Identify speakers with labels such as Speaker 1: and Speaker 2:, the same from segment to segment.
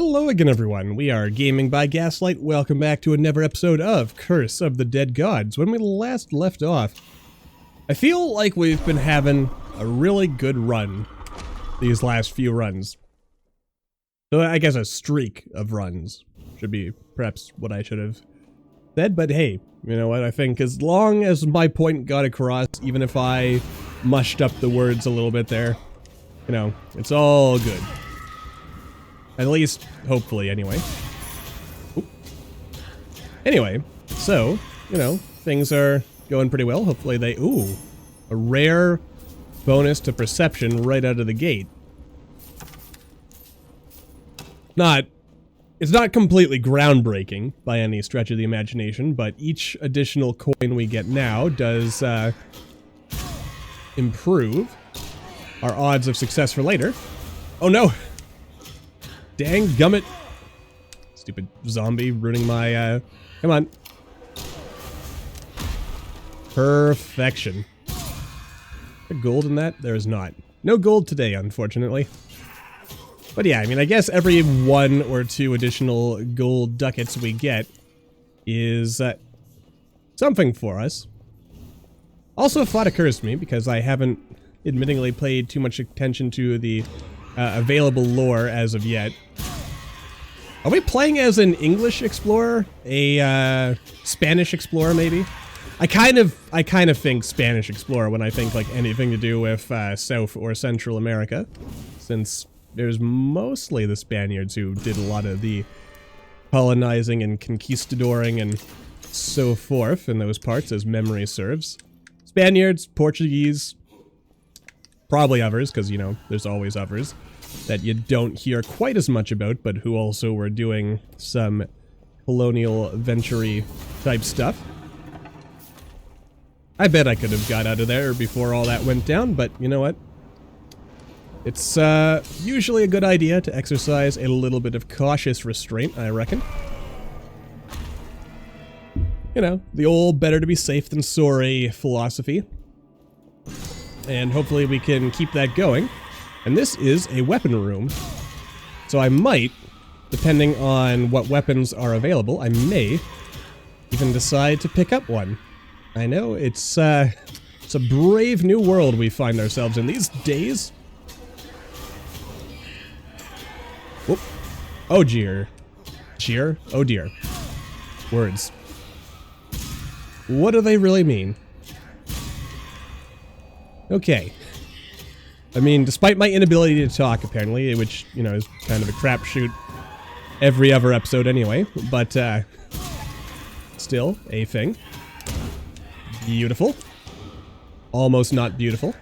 Speaker 1: Hello again, everyone. We are Gaming by Gaslight. Welcome back to another episode of Curse of the Dead Gods. When we last left off, I feel like we've been having a really good run these last few runs. So I guess a streak of runs should be perhaps what I should have said, but hey, you know what? I think as long as my point got across, even if I mushed up the words a little bit there, you know, it's all good. At least, hopefully, anyway. Oop. Anyway, so, you know, things are going pretty well. Hopefully they... Ooh, a rare bonus to perception right out of the gate. It's not completely groundbreaking by any stretch of the imagination, but each additional coin we get now does improve our odds of success for later. Oh no! Dang gummit. Stupid zombie ruining my, come on. Perfection. Is there gold in that? There is not. No gold today, unfortunately. But yeah, I mean, I guess every 1 or 2 additional gold ducats we get is, something for us. Also, a thought occurs to me, because I haven't admittingly paid too much attention to the available lore as of yet. Are we playing as an English explorer? A Spanish explorer, maybe? I kind of think Spanish explorer when I think like anything to do with South or Central America, since there's mostly the Spaniards who did a lot of the colonizing and conquistadoring and so forth in those parts, as memory serves. Spaniards, Portuguese, probably others, because, you know, there's always others that you don't hear quite as much about, but who also were doing some colonial venture-y type stuff. I bet I could have got out of there before all that went down, but you know what? It's usually a good idea to exercise a little bit of cautious restraint, I reckon. You know, the old better to be safe than sorry philosophy. And hopefully we can keep that going. And this is a weapon room. So I might, depending on what weapons are available, I may even decide to pick up one. I know, it's a brave new world we find ourselves in these days. Whoop. Oh dear. Cheer? Oh dear. Words. What do they really mean? Okay. I mean, despite my inability to talk, apparently, which, you know, is kind of a crapshoot every other episode anyway, but, still a thing. Beautiful. Almost not beautiful.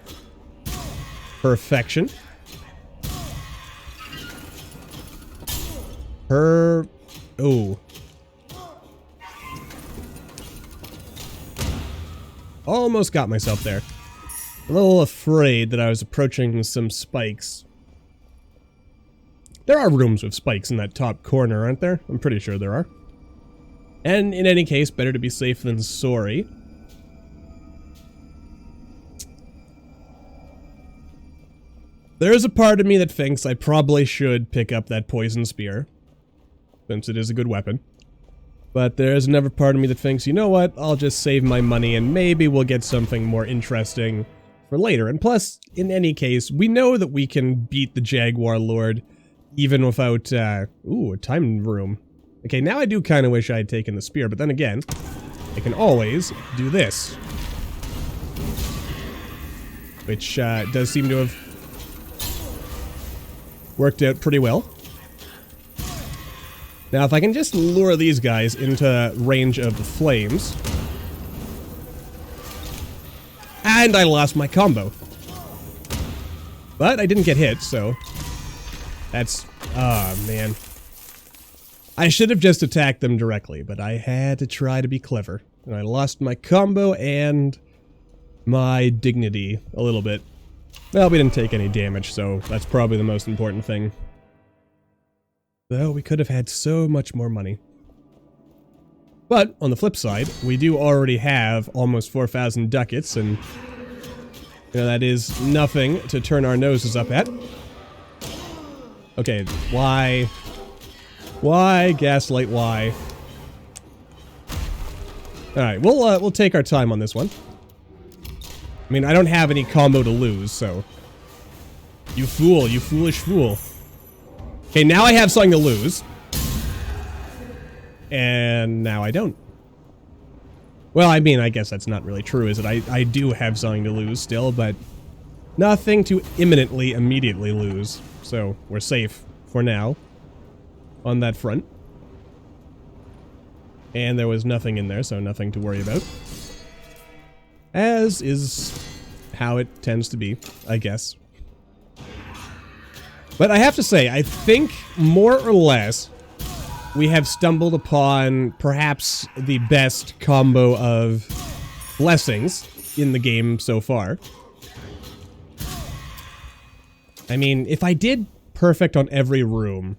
Speaker 1: Perfection. Oh. Almost got myself there. A little afraid that I was approaching some spikes. There are rooms with spikes in that top corner, aren't there? I'm pretty sure there are. And in any case, better to be safe than sorry. There's a part of me that thinks I probably should pick up that poison spear, since it is a good weapon. But there's another part of me that thinks, you know what, I'll just save my money and maybe we'll get something more interesting for later. And plus, in any case, we know that we can beat the Jaguar Lord even without, ooh, a time room. Okay, now I do kind of wish I had taken the spear, but then again, I can always do this. Which, does seem to have worked out pretty well. Now, if I can just lure these guys into range of the flames... And I lost my combo. But I didn't get hit, so... That's... Ah, man. I should have just attacked them directly, but I had to try to be clever. And I lost my combo and... my dignity a little bit. Well, we didn't take any damage, so that's probably the most important thing. Though we could have had so much more money. But, on the flip side, we do already have almost 4,000 ducats, and you know, that is nothing to turn our noses up at. Okay, why Why, Gaslight, why? Alright, we'll take our time on this one. I mean, I don't have any combo to lose, so... You fool, you foolish fool. Okay, now I have something to lose. And now I don't. Well, I mean, I guess that's not really true, is it? I do have something to lose still, but... Nothing to imminently, immediately lose. So, we're safe for now. On that front. And there was nothing in there, so nothing to worry about. As is how it tends to be, I guess. But I have to say, I think, more or less, we have stumbled upon perhaps the best combo of blessings in the game so far. I mean, if I did perfect on every room,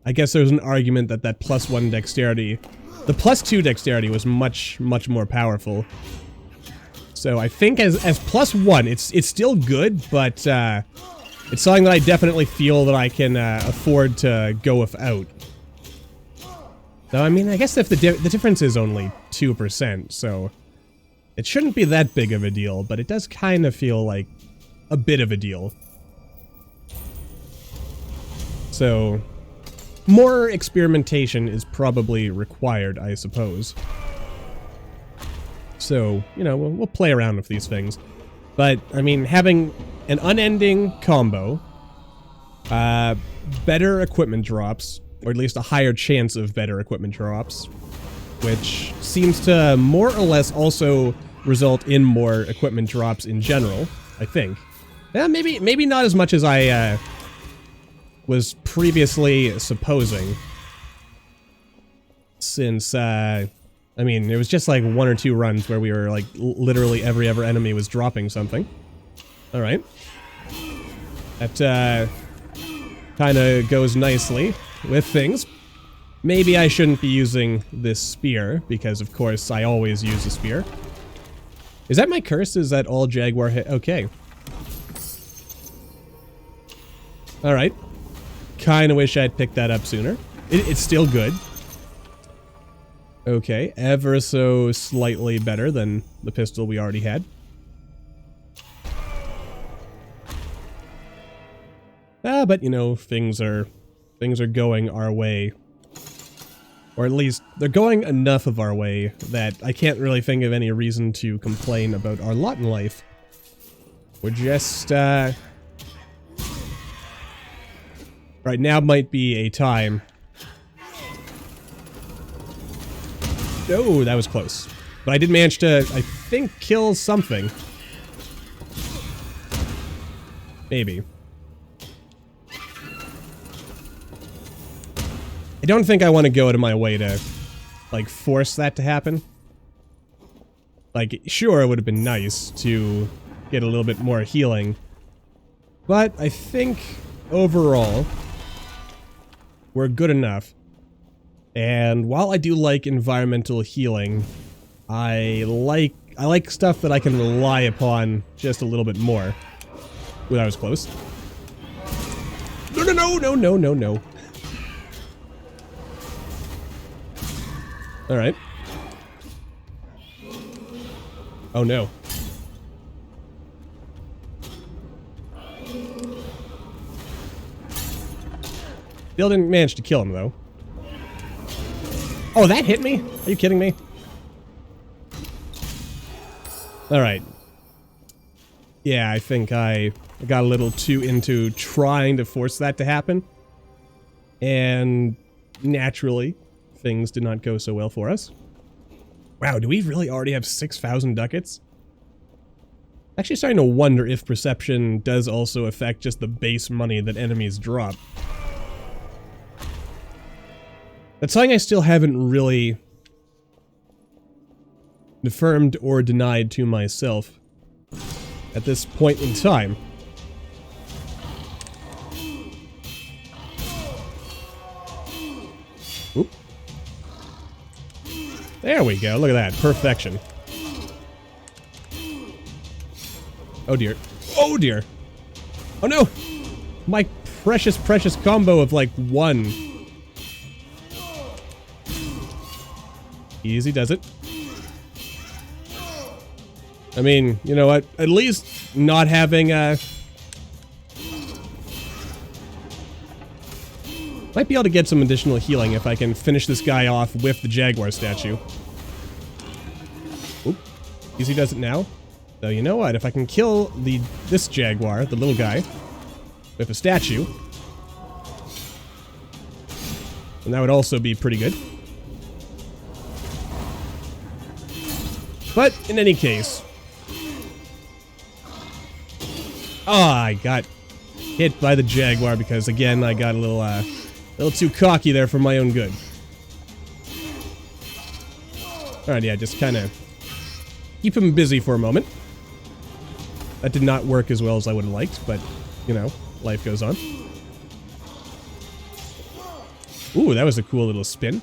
Speaker 1: I guess there's an argument that that +1 dexterity... The +2 dexterity was much, much more powerful. So I think as +1, it's still good, but it's something that I definitely feel that I can afford to go without. So I mean, I guess if the difference is only 2%, so it shouldn't be that big of a deal, but it does kind of feel like a bit of a deal. So... more experimentation is probably required, I suppose. So, you know, we'll play around with these things. But, I mean, having an unending combo, better equipment drops, or at least a higher chance of better equipment drops, which seems to more or less also result in more equipment drops in general, I think. Yeah, maybe not as much as I, was previously supposing. Since, I mean, it was just like 1 or 2 runs where we were like, literally every other enemy was dropping something. Alright. That, kinda goes nicely with things. Maybe I shouldn't be using this spear, because of course I always use a spear. Is that my curse? Is that all Jaguar hit? Okay. Alright. Kinda wish I'd picked that up sooner. It's still good. Okay, ever so slightly better than the pistol we already had. But you know, things are going our way. Or at least, they're going enough of our way that I can't really think of any reason to complain about our lot in life. We're just, right now might be a time. Oh, that was close. But I did manage to, I think, kill something. Maybe. I don't think I want to go out of my way to, like, force that to happen. Like, sure, it would have been nice to get a little bit more healing. But I think, overall, we're good enough. And while I do like environmental healing, I like stuff that I can rely upon just a little bit more. Ooh, that was close. No, no, no, no, no, no, no. Alright. Oh no. Bill didn't manage to kill him, though. Oh, that hit me? Are you kidding me? Alright. Yeah, I think I got a little too into trying to force that to happen. And naturally, things did not go so well for us. Wow, do we really already have 6,000 ducats? Actually starting to wonder if perception does also affect just the base money that enemies drop. That's something I still haven't really affirmed or denied to myself at this point in time. Oop. There we go, look at that, perfection. Oh dear. Oh dear! Oh no! My precious, precious combo of like 1. Easy does it. I mean, you know what? At least not having might be able to get some additional healing if I can finish this guy off with the Jaguar statue. Oop. Easy does it now. So you know what? If I can kill this Jaguar, the little guy, with a statue, and that would also be pretty good. But in any case, I got hit by the Jaguar because again I got a little too cocky there for my own good. Alright, yeah, just kind of keep him busy for a moment. That did not work as well as I would have liked, but you know, life goes on. Ooh, that was a cool little spin.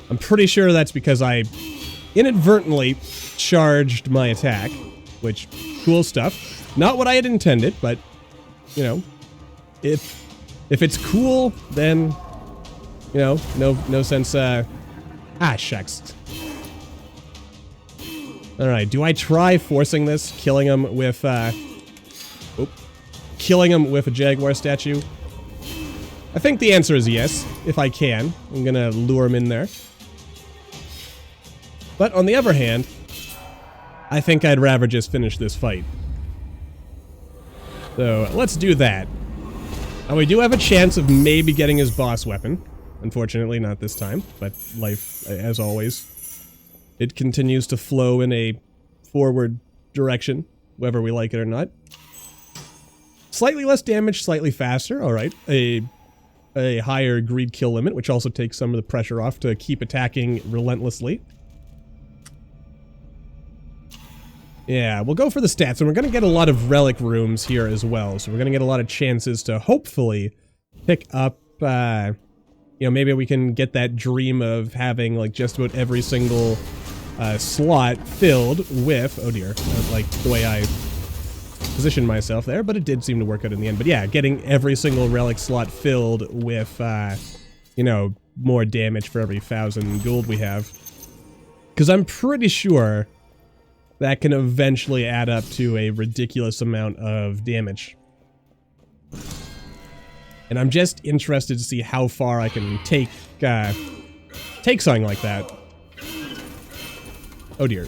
Speaker 1: I'm pretty sure that's because I inadvertently charged my attack, which, cool stuff. Not what I had intended, but, you know, if it's cool, then, you know, no sense, shucks. Alright, do I try forcing this? Killing him with, killing him with a Jaguar statue? I think the answer is yes, if I can. I'm gonna lure him in there. But on the other hand, I think I'd rather just finish this fight. So, let's do that. Now, we do have a chance of maybe getting his boss weapon. Unfortunately, not this time, but life, as always, it continues to flow in a forward direction, whether we like it or not. Slightly less damage, slightly faster, alright. A higher greed kill limit, which also takes some of the pressure off to keep attacking relentlessly. Yeah, we'll go for the stats, and we're going to get a lot of relic rooms here as well, so we're going to get a lot of chances to hopefully pick up, you know, maybe we can get that dream of having, like, just about every single slot filled with, oh dear, like the way I positioned myself there, but it did seem to work out in the end. But yeah, getting every single relic slot filled with, you know, more damage for every 1,000 gold we have. Because I'm pretty sure that can eventually add up to a ridiculous amount of damage. And I'm just interested to see how far I can take something like that. Oh dear.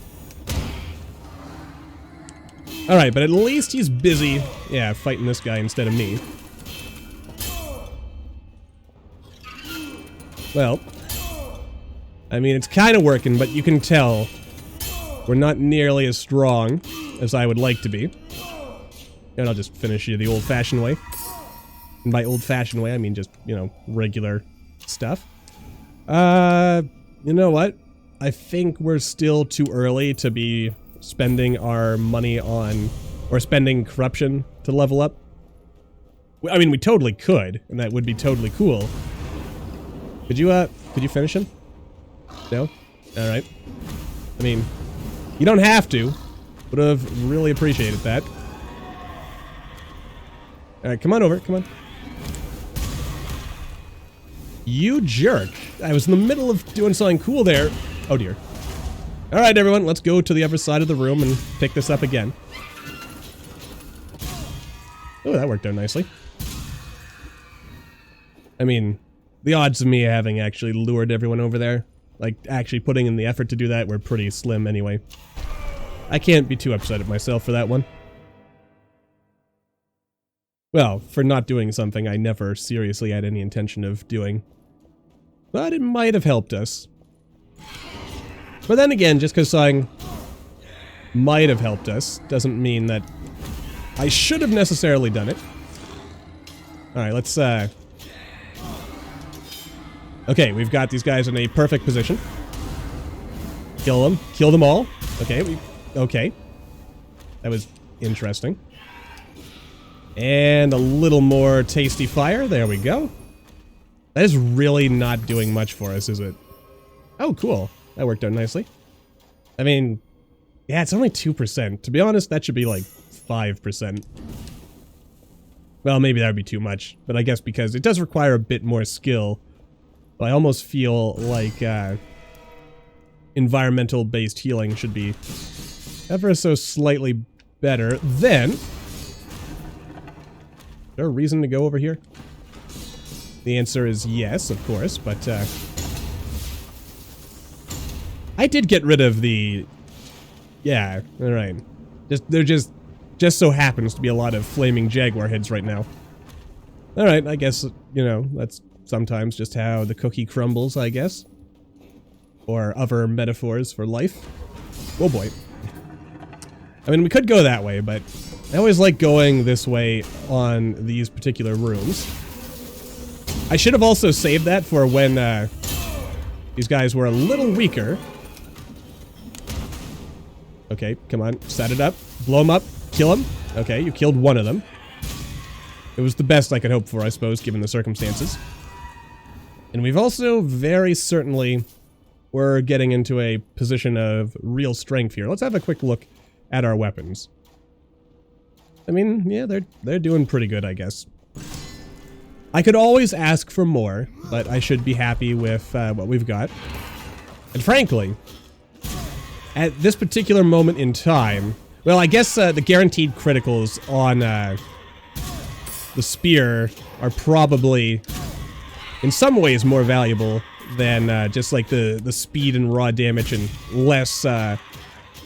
Speaker 1: Alright, but at least he's busy, yeah, fighting this guy instead of me. Well, I mean, it's kind of working, but you can tell we're not nearly as strong as I would like to be. And I'll just finish you the old-fashioned way. And by old-fashioned way, I mean just, you know, regular stuff. You know what? I think we're still too early to be spending our money on, or spending corruption to level up. I mean, we totally could, and that would be totally cool. Could you finish him? No? Alright. I mean, you don't have to. Would have really appreciated that. Alright, come on over, come on. You jerk. I was in the middle of doing something cool there. Oh dear. Alright everyone, let's go to the other side of the room and pick this up again. Oh, that worked out nicely. I mean, the odds of me having actually lured everyone over there, like actually putting in the effort to do that, were pretty slim anyway. I can't be too upset at myself for that one. Well, for not doing something I never seriously had any intention of doing. But it might have helped us. But then again, just because something might have helped us doesn't mean that I should have necessarily done it. Alright, let's, okay, we've got these guys in a perfect position. Kill them. Kill them all. Okay, okay. That was interesting. And a little more tasty fire. There we go. That is really not doing much for us, is it? Oh, cool. That worked out nicely. I mean, yeah, it's only 2%. To be honest, that should be like 5%. Well, maybe that would be too much. But I guess because it does require a bit more skill. I almost feel like environmental-based healing should be ever so slightly better. Then, is there a reason to go over here? The answer is yes, of course, but I did get rid of the... Yeah, alright. There just so happens to be a lot of flaming jaguar heads right now. Alright, I guess, you know, that's sometimes just how the cookie crumbles, I guess. Or other metaphors for life. Oh boy. I mean, we could go that way, but I always like going this way on these particular rooms. I should have also saved that for when these guys were a little weaker. Okay, come on, set it up, blow them up, kill them. Okay, you killed one of them. It was the best I could hope for, I suppose, given the circumstances. And we've also very certainly... We're getting into a position of real strength here. Let's have a quick look at our weapons. I mean, yeah, they're doing pretty good, I guess. I could always ask for more, but I should be happy with what we've got. And frankly, at this particular moment in time... Well, I guess the guaranteed criticals on the spear are probably, in some ways, more valuable than just like the speed and raw damage and less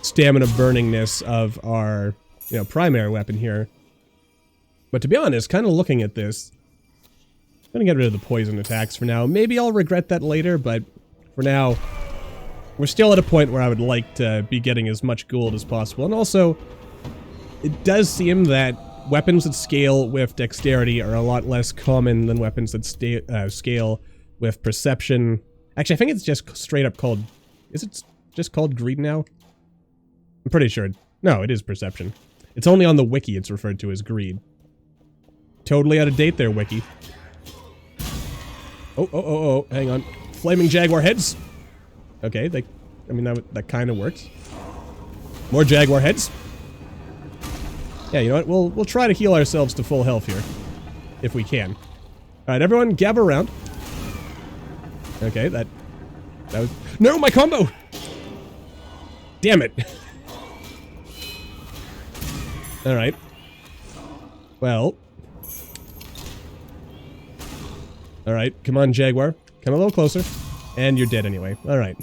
Speaker 1: stamina burningness of our, you know, primary weapon here. But to be honest, kind of looking at this, I'm gonna get rid of the poison attacks for now. Maybe I'll regret that later, but for now, we're still at a point where I would like to be getting as much gold as possible. And also, it does seem that weapons that scale with dexterity are a lot less common than weapons that scale with perception. Actually, I think it's just straight up called... Is it just called greed now? I'm pretty sure. No, it is perception. It's only on the wiki it's referred to as greed. Totally out of date there, wiki. Oh, hang on. Flaming jaguar heads. Okay, I mean, that kind of works. More jaguar heads. Yeah, you know what? We'll try to heal ourselves to full health here. If we can. Alright, everyone, gather around. Okay, that was... No, my combo! Damn it. Alright. Well. Alright, come on, Jaguar. Come a little closer. And you're dead anyway. Alright.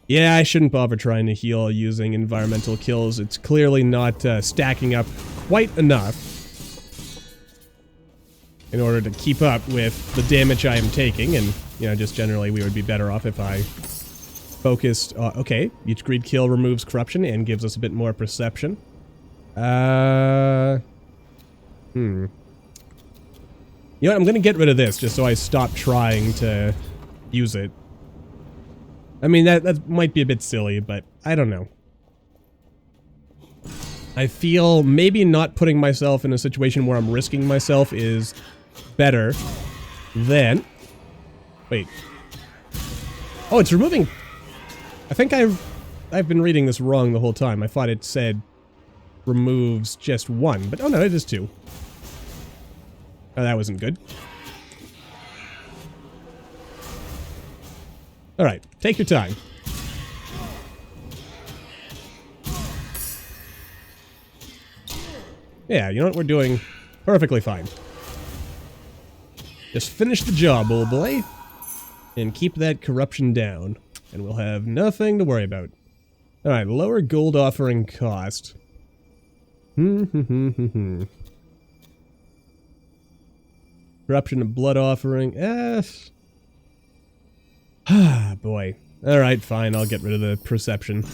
Speaker 1: Yeah, I shouldn't bother trying to heal using environmental kills. It's clearly not stacking up quite enough in order to keep up with the damage I am taking, and, you know, just generally we would be better off if I focused... okay, each greed kill removes corruption and gives us a bit more perception. You know what, I'm gonna get rid of this just so I stop trying to use it. I mean, that might be a bit silly, but I don't know. I feel maybe not putting myself in a situation where I'm risking myself is better than... Wait. Oh, it's removing... I think I've been reading this wrong the whole time. I thought it said removes just one, but oh no, it is two. Oh, that wasn't good. Alright, take your time. Yeah, you know what? We're doing perfectly fine. Just finish the job, old boy. And keep that corruption down. And we'll have nothing to worry about. Alright, lower gold offering cost. Corruption and blood offering. Ah, boy. Alright, fine, I'll get rid of the perception.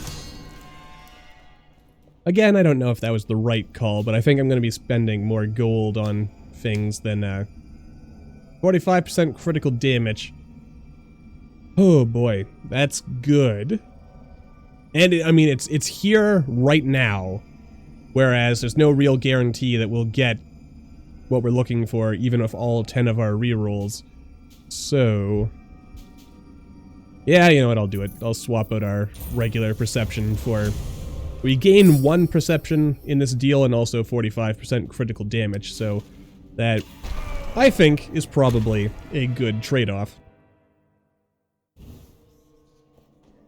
Speaker 1: Again, I don't know if that was the right call, but I think I'm going to be spending more gold on things than 45% critical damage. Oh boy, that's good. And I mean, it's here right now, whereas there's no real guarantee that we'll get what we're looking for, even with all 10 of our rerolls. So... yeah, you know what, I'll do it. I'll swap out our regular perception for... We gain 1 perception in this deal and also 45% critical damage, so that, I think, is probably a good trade-off.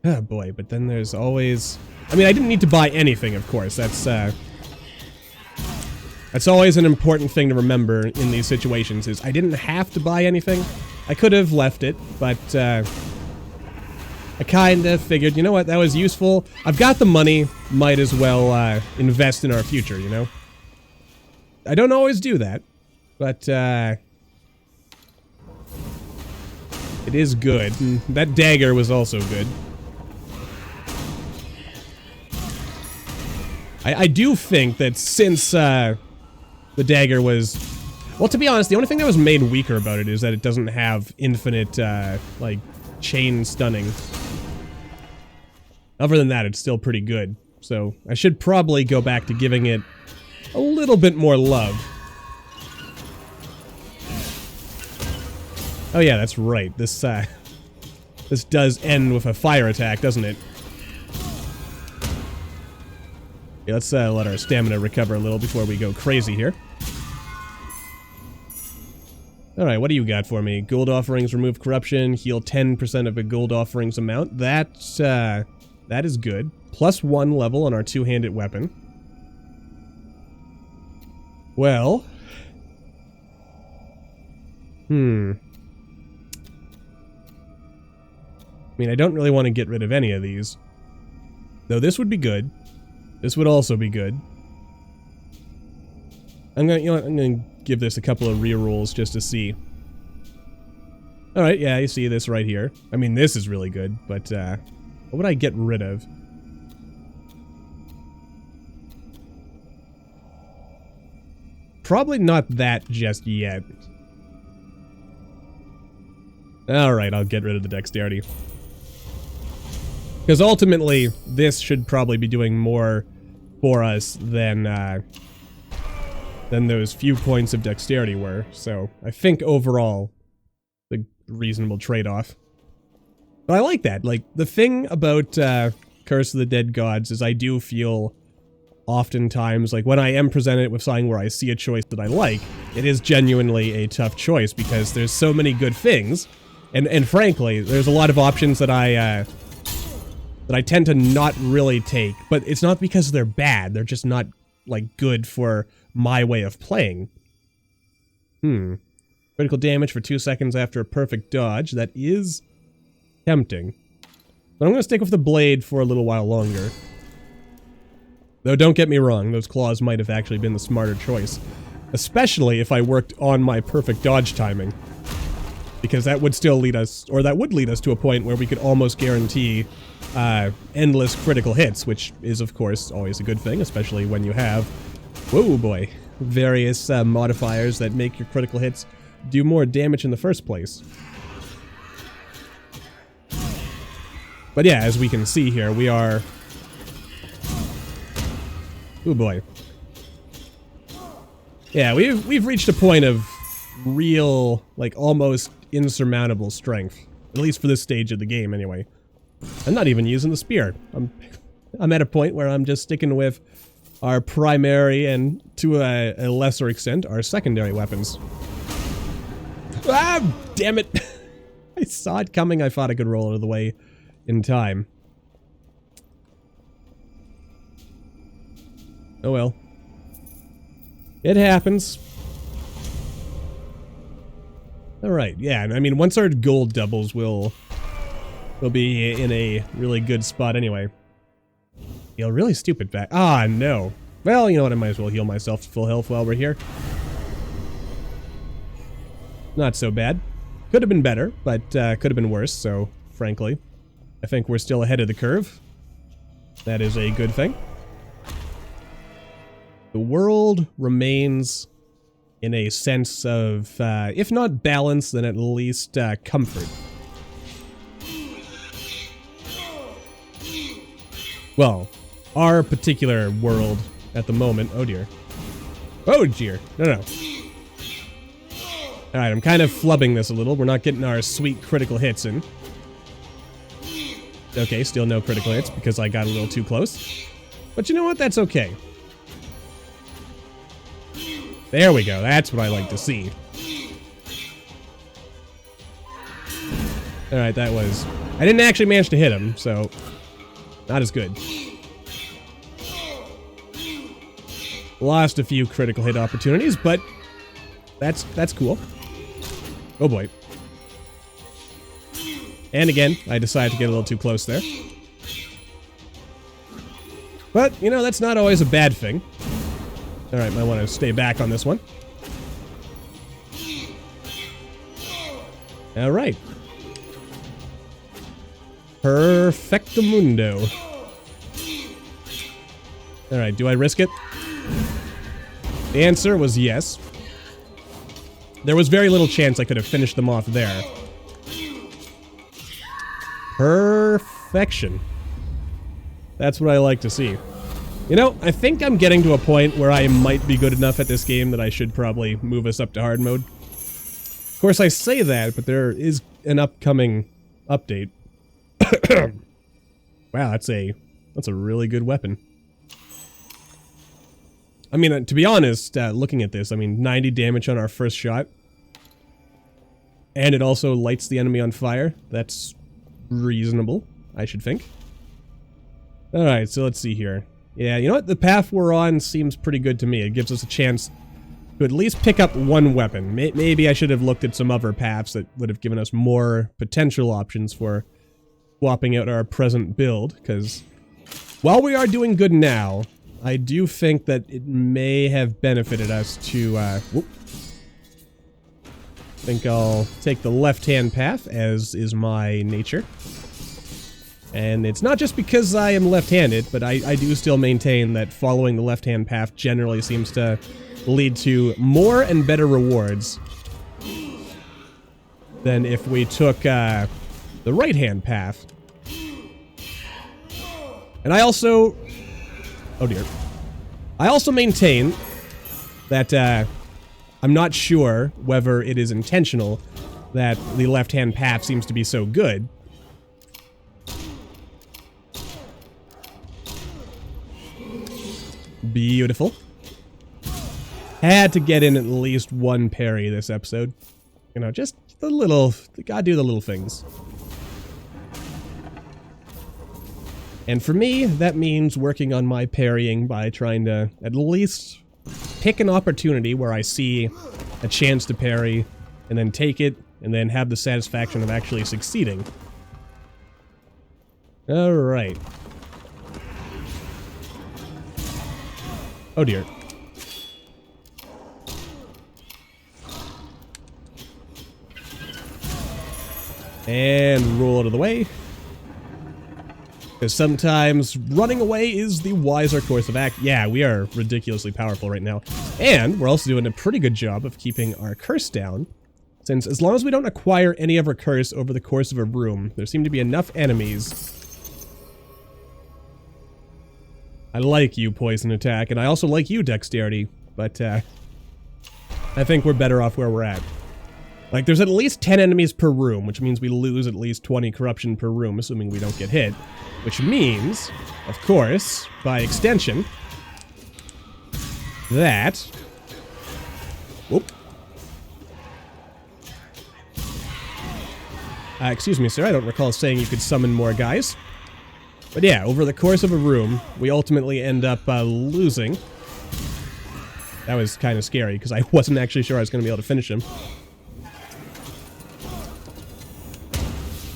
Speaker 1: Oh boy, but then there's always... I mean, I didn't need to buy anything, of course. That's always an important thing to remember in these situations, is I didn't have to buy anything. I could have left it, but I kind of figured, you know what, that was useful. I've got the money, might as well invest in our future, you know? I don't always do that, but it is good. And that dagger was also good. I do think that since the dagger was... Well, to be honest, the only thing that was made weaker about it is that it doesn't have infinite, like, chain stunning. Other than that, it's still pretty good. So, I should probably go back to giving it a little bit more love. Oh yeah, that's right. This does end with a fire attack, doesn't it? Yeah, let's let our stamina recover a little before we go crazy here. Alright, what do you got for me? Gold offerings, remove corruption, heal 10% of a gold offerings amount. That is good. +1 level on our two-handed weapon. Well... I mean, I don't really want to get rid of any of these. Though this would be good. This would also be good. I'm gonna give this a couple of rerolls just to see. Alright, yeah, you see this right here. I mean, this is really good, but, what would I get rid of? Probably not that just yet. Alright, I'll get rid of the dexterity. Because ultimately, this should probably be doing more for us than those few points of dexterity were. So, I think overall, the reasonable trade-off. But I like that. Like, the thing about Curse of the Dead Gods is I do feel oftentimes, like, when I am presented with something where I see a choice that I like, it is genuinely a tough choice because there's so many good things. And frankly, there's a lot of options that I tend to not really take, but it's not because they're bad, they're just not, like, good for my way of playing. Critical damage for 2 seconds after a perfect dodge, that is tempting. But I'm gonna stick with the blade for a little while longer. Though don't get me wrong, those claws might have actually been the smarter choice. Especially if I worked on my perfect dodge timing. Because that would still lead us, or that would lead us to a point where we could almost guarantee endless critical hits, which is, of course, always a good thing, especially when you have, whoa boy, various modifiers that make your critical hits do more damage in the first place. But yeah, as we can see here, we are... Oh boy. Yeah, we've reached a point of real, like, almost insurmountable strength. At least for this stage of the game, anyway. I'm not even using the spear. I'm at a point where I'm just sticking with our primary and, to a lesser extent, our secondary weapons. Ah, damn it! I saw it coming. I thought I could roll it out of the way in time. Oh well. It happens. Alright, yeah, and I mean, once our gold doubles, we'll be in a really good spot anyway. Heal really stupid back. Ah, no. Well, you know what, I might as well heal myself to full health while we're here. Not so bad. Could have been better, but could have been worse, so, frankly, I think we're still ahead of the curve. That is a good thing. The world remains in a sense of, if not balance, then at least comfort. Well, our particular world at the moment... Oh dear. Oh dear. No. Alright, I'm kind of flubbing this a little. We're not getting our sweet critical hits in. Okay, still no critical hits because I got a little too close. But you know what? That's okay. There we go. That's what I like to see. Alright, that was... I didn't actually manage to hit him, so... Not as good. Lost a few critical hit opportunities, but... That's cool. Oh boy. And again, I decided to get a little too close there. But, you know, that's not always a bad thing. Alright, might want to stay back on this one. Alright. Perfectamundo. Alright, do I risk it? The answer was yes. There was very little chance I could have finished them off there. Perfection. That's what I like to see. You know, I think I'm getting to a point where I might be good enough at this game that I should probably move us up to hard mode. Of course, I say that, but there is an upcoming update. Wow, that's a really good weapon. I mean, to be honest, looking at this, I mean, 90 damage on our first shot. And it also lights the enemy on fire. That's reasonable, I should think. Alright, so let's see here. Yeah, you know what? The path we're on seems pretty good to me. It gives us a chance to at least pick up one weapon. Maybe I should have looked at some other paths that would have given us more potential options for swapping out our present build, because while we are doing good now, I do think that it may have benefited us to, whoop. I think I'll take the left-hand path, as is my nature. And it's not just because I am left-handed, but I do still maintain that following the left-hand path generally seems to lead to more and better rewards than if we took the right-hand path. And I also... Oh dear. I also maintain that I'm not sure whether it is intentional that the left-hand path seems to be so good. Beautiful. Had to get in at least one parry this episode. You know, just the little... Gotta do the little things. And for me, that means working on my parrying by trying to at least pick an opportunity where I see a chance to parry, and then take it, and then have the satisfaction of actually succeeding. Alright. Oh dear. And roll out of the way. Because sometimes running away is the wiser course of action. Yeah, we are ridiculously powerful right now. And we're also doing a pretty good job of keeping our curse down. Since as long as we don't acquire any of our curse over the course of a room, there seem to be enough enemies. I like you, poison attack, and I also like you, dexterity. But, I think we're better off where we're at. Like, there's at least 10 enemies per room, which means we lose at least 20 corruption per room, assuming we don't get hit. Which means, of course, by extension, that... Whoop. Excuse me, sir, I don't recall saying you could summon more guys. But yeah, over the course of a room, we ultimately end up losing. That was kind of scary, because I wasn't actually sure I was going to be able to finish him.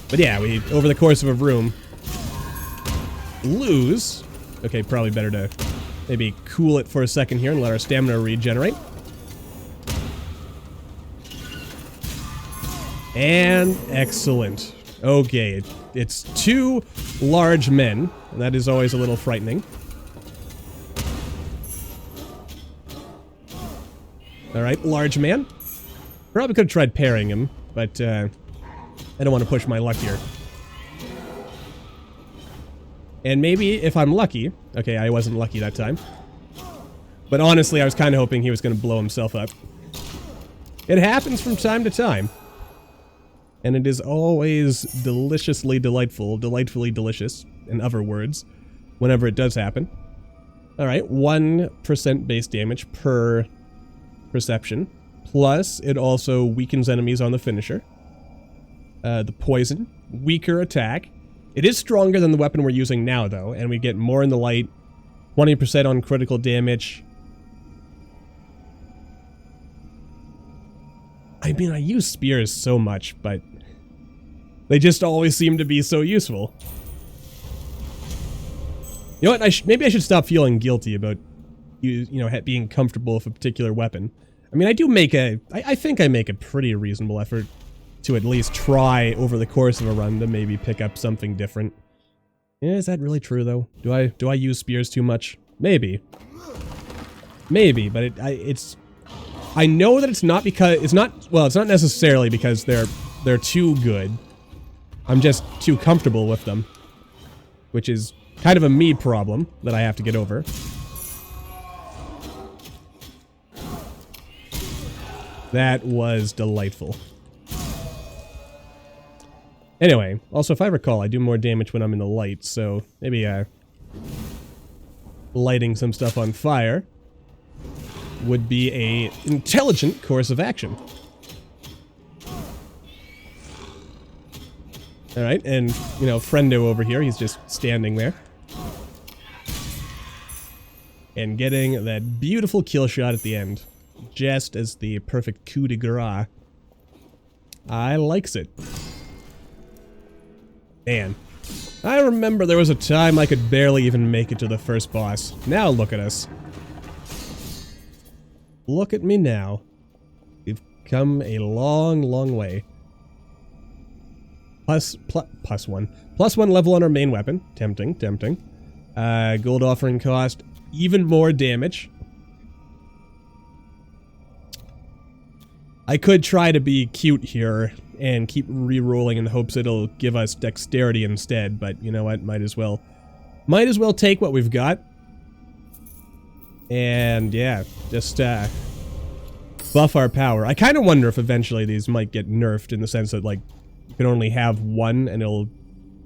Speaker 1: But yeah, we, over the course of a room, lose. Okay, probably better to maybe cool it for a second here and let our stamina regenerate. And excellent. Okay, it's two large men, and that is always a little frightening. Alright, large man. Probably could have tried parrying him, but I don't want to push my luck here. And maybe if I'm lucky... Okay, I wasn't lucky that time. But honestly, I was kind of hoping he was going to blow himself up. It happens from time to time. And it is always deliciously delightful, delightfully delicious, in other words, whenever it does happen. Alright, 1% base damage per perception. Plus, it also weakens enemies on the finisher. The poison. Weaker attack. It is stronger than the weapon we're using now, though, and we get more in the light. 20% on critical damage. I mean, I use spears so much, but they just always seem to be so useful. You know what? Maybe I should stop feeling guilty about being comfortable with a particular weapon. I mean, I think I make a pretty reasonable effort to at least try over the course of a run to maybe pick up something different. Yeah, is that really true though? Do I use spears too much? Maybe. Maybe, but I know that it's not necessarily because they're too good. I'm just too comfortable with them, which is kind of a me problem that I have to get over. That was delightful. Anyway, also if I recall, I do more damage when I'm in the light, so maybe lighting some stuff on fire would be a intelligent course of action. Alright, and, Friendo over here, he's just standing there. And getting that beautiful kill shot at the end. Just as the perfect coup de grace. I likes it. Man. I remember there was a time I could barely even make it to the first boss. Now look at us. Look at me now. We've come a long, long way. Plus one. Plus one level on our main weapon. Tempting, tempting. Gold offering cost. Even more damage. I could try to be cute here and keep re-rolling in the hopes it'll give us dexterity instead, but you know what? Might as well take what we've got. And yeah, just buff our power. I kind of wonder if eventually these might get nerfed in the sense that, like, you can only have one and it'll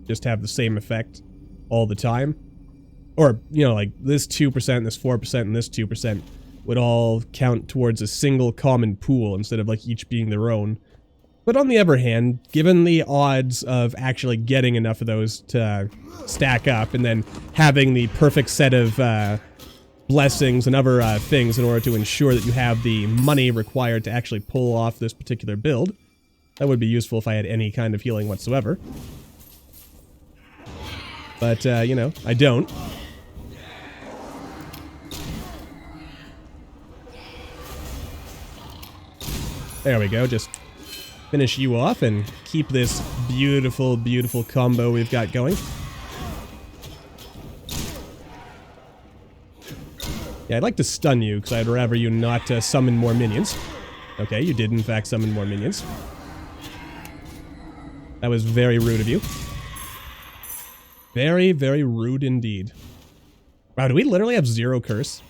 Speaker 1: just have the same effect all the time. Or, like this 2%, this 4%, and this 2% would all count towards a single common pool instead of like each being their own. But on the other hand, given the odds of actually getting enough of those to stack up and then having the perfect set of blessings and other things in order to ensure that you have the money required to actually pull off this particular build, that would be useful if I had any kind of healing whatsoever. But, I don't. There we go, just finish you off and keep this beautiful, beautiful combo we've got going. Yeah, I'd like to stun you, because I'd rather you not summon more minions. Okay, you did in fact summon more minions. That was very rude of you. Very, very rude indeed. Wow, do we literally have 0 curse?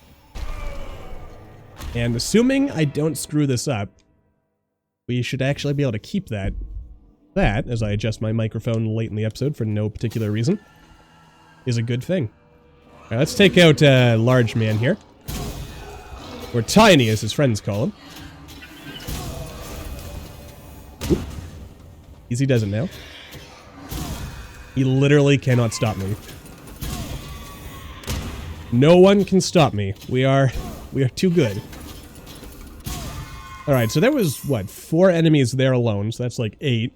Speaker 1: And assuming I don't screw this up, we should actually be able to keep that. That, as I adjust my microphone late in the episode for no particular reason, is a good thing. Alright, let's take out Large Man here. Or Tiny, as his friends call him. Oop. Easy does it now. He literally cannot stop me. No one can stop me. We are too good. Alright, so there was, what, 4 enemies there alone, so that's like 8.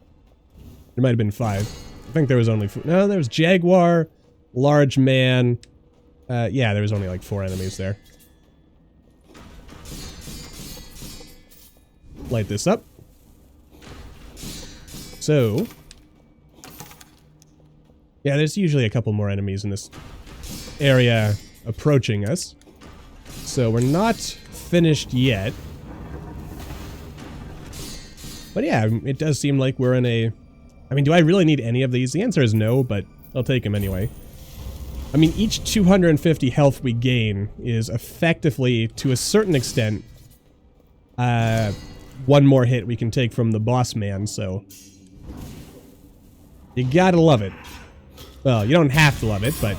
Speaker 1: There might have been 5. I think there was only 4. No, there was Jaguar, Large Man. Yeah, there was only like 4 enemies there. Light this up. So, yeah, there's usually a couple more enemies in this area approaching us. So we're not finished yet. But yeah, it does seem like we're in a... I mean, do I really need any of these? The answer is no, but I'll take them anyway. I mean, each 250 health we gain is effectively, to a certain extent, one more hit we can take from the boss man, so... You gotta love it. Well, you don't have to love it, but...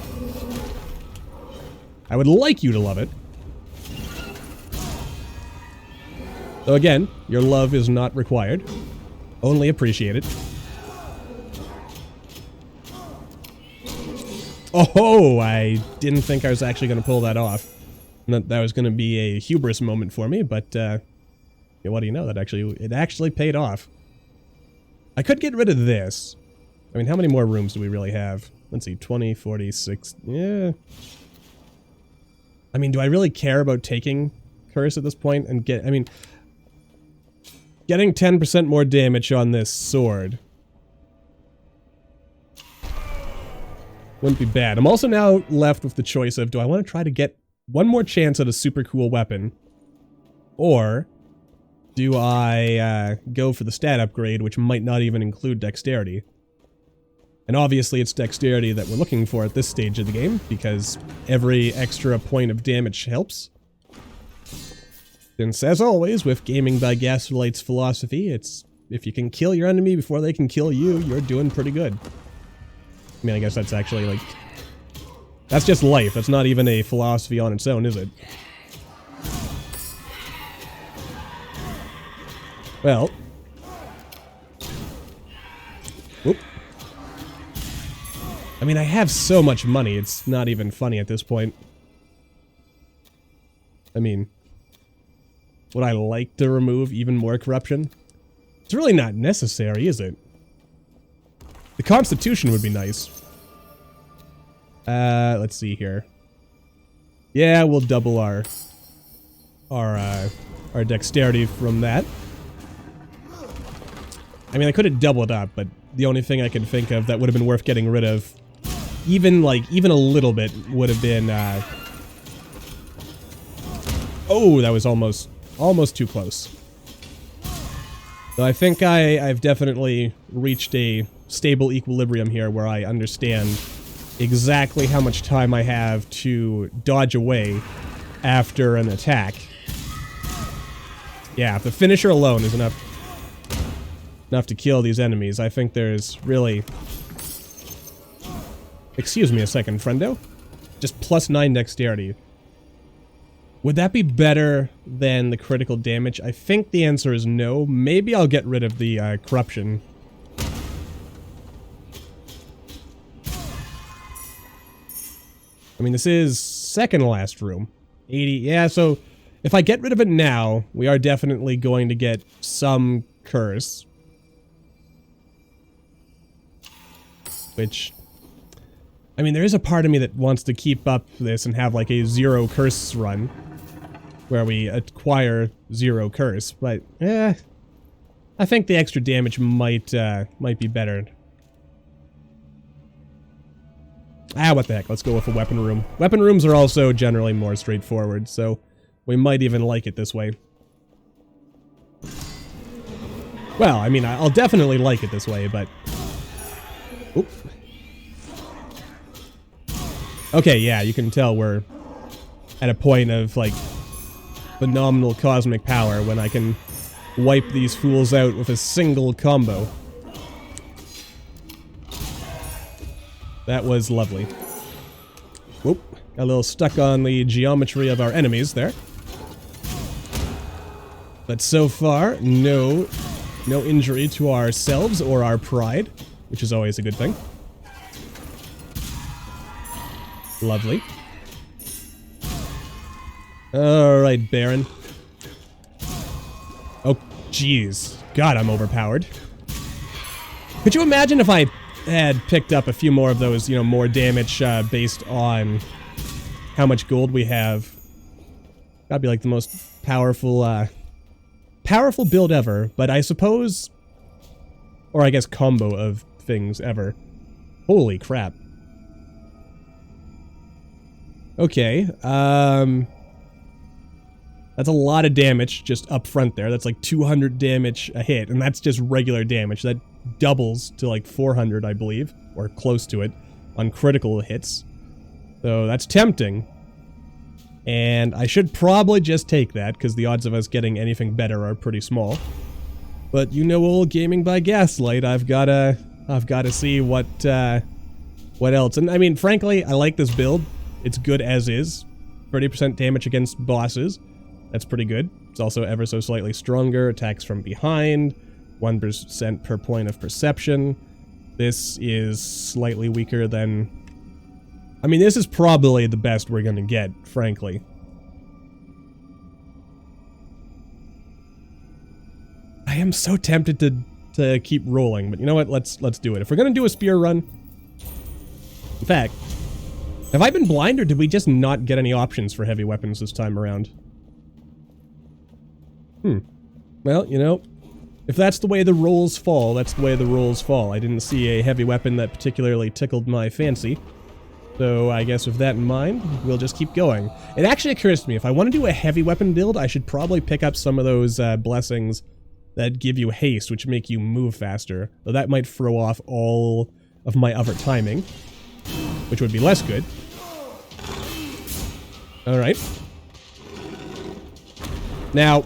Speaker 1: I would like you to love it. Though again, your love is not required. Only appreciated. Oh, I didn't think I was actually going to pull that off. That was going to be a hubris moment for me, but yeah, what do you know? It actually paid off. I could get rid of this. I mean, how many more rooms do we really have? Let's see, 20, 46. Yeah. I mean, do I really care about taking curse at this point and I mean, getting 10% more damage on this sword wouldn't be bad. I'm also now left with the choice of, do I want to try to get one more chance at a super cool weapon, or do I go for the stat upgrade, which might not even include dexterity? And obviously it's dexterity that we're looking for at this stage of the game, because every extra point of damage helps. Since, as always, with Gaming by Gaslight's philosophy, it's if you can kill your enemy before they can kill you, you're doing pretty good. I mean, I guess that's actually, like, that's just life. That's not even a philosophy on its own, is it? Well. Whoop. I mean, I have so much money, it's not even funny at this point. I mean, would I like to remove even more corruption? It's really not necessary, is it? The Constitution would be nice. Let's see here. Yeah, we'll double our dexterity from that. I mean, I could have doubled up, but the only thing I can think of that would have been worth getting rid of, even a little bit, would have been, oh, that was almost too close. So I think I've definitely reached a stable equilibrium here where I understand exactly how much time I have to dodge away after an attack. Yeah, if the finisher alone is enough to kill these enemies, I think there's really... Excuse me a second, friendo. Just +9 dexterity. Would that be better than the critical damage? I think the answer is no. Maybe I'll get rid of the corruption. I mean, this is second last room. 80, yeah, so if I get rid of it now, we are definitely going to get some curse. Which, I mean, there is a part of me that wants to keep up this and have like a 0 curse run, where we acquire 0 curse, but, I think the extra damage might be better. Ah, what the heck, let's go with a weapon room. Weapon rooms are also generally more straightforward, so we might even like it this way. Well, I mean, I'll definitely like it this way, but... Oop. Okay, yeah, you can tell we're at a point of, like, phenomenal cosmic power when I can wipe these fools out with a single combo. That was lovely. Whoop. Got a little stuck on the geometry of our enemies there. But so far, no injury to ourselves or our pride, which is always a good thing. Lovely. Alright, Baron. Oh, jeez. God, I'm overpowered. Could you imagine if I had picked up a few more of those, you know, more damage based on how much gold we have? That'd be like the most powerful build ever, but I suppose, or I guess combo of things ever. Holy crap. Okay, that's a lot of damage just up front there. That's like 200 damage a hit, and that's just regular damage. That doubles to like 400, I believe, or close to it, on critical hits. So that's tempting. And I should probably just take that, because the odds of us getting anything better are pretty small. But you know, old Gaming by Gaslight, I've gotta see what else. And I mean, frankly, I like this build. It's good as is. 30% damage against bosses. That's pretty good. It's also ever so slightly stronger. Attacks from behind. 1% per point of perception. This is slightly weaker than I mean, this is probably the best we're gonna get, frankly. I am so tempted to keep rolling, but you know what? Let's do it. If we're gonna do a spear run... In fact, have I been blind, or did we just not get any options for heavy weapons this time around? Well, you know, if that's the way the rolls fall, that's the way the rolls fall. I didn't see a heavy weapon that particularly tickled my fancy. So I guess with that in mind, we'll just keep going. It actually occurs to me, if I want to do a heavy weapon build, I should probably pick up some of those blessings that give you haste, which make you move faster. Though that might throw off all of my other timing, which would be less good. Alright. Now,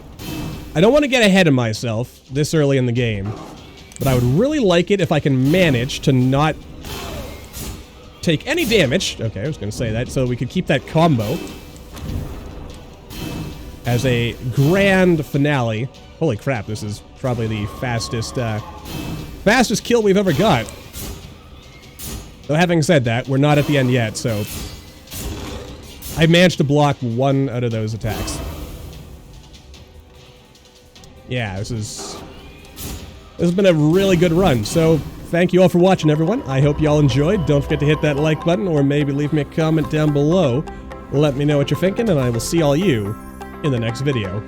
Speaker 1: I don't want to get ahead of myself this early in the game, but I would really like it if I can manage to not take any damage. Okay, I was going to say that, so we could keep that combo as a grand finale. Holy crap, this is probably the fastest kill we've ever got. Though having said that, we're not at the end yet, so I managed to block one out of those attacks. Yeah, this has been a really good run, so thank you all for watching, everyone. I hope you all enjoyed. Don't forget to hit that like button, or maybe leave me a comment down below. Let me know what you're thinking, and I will see all you in the next video.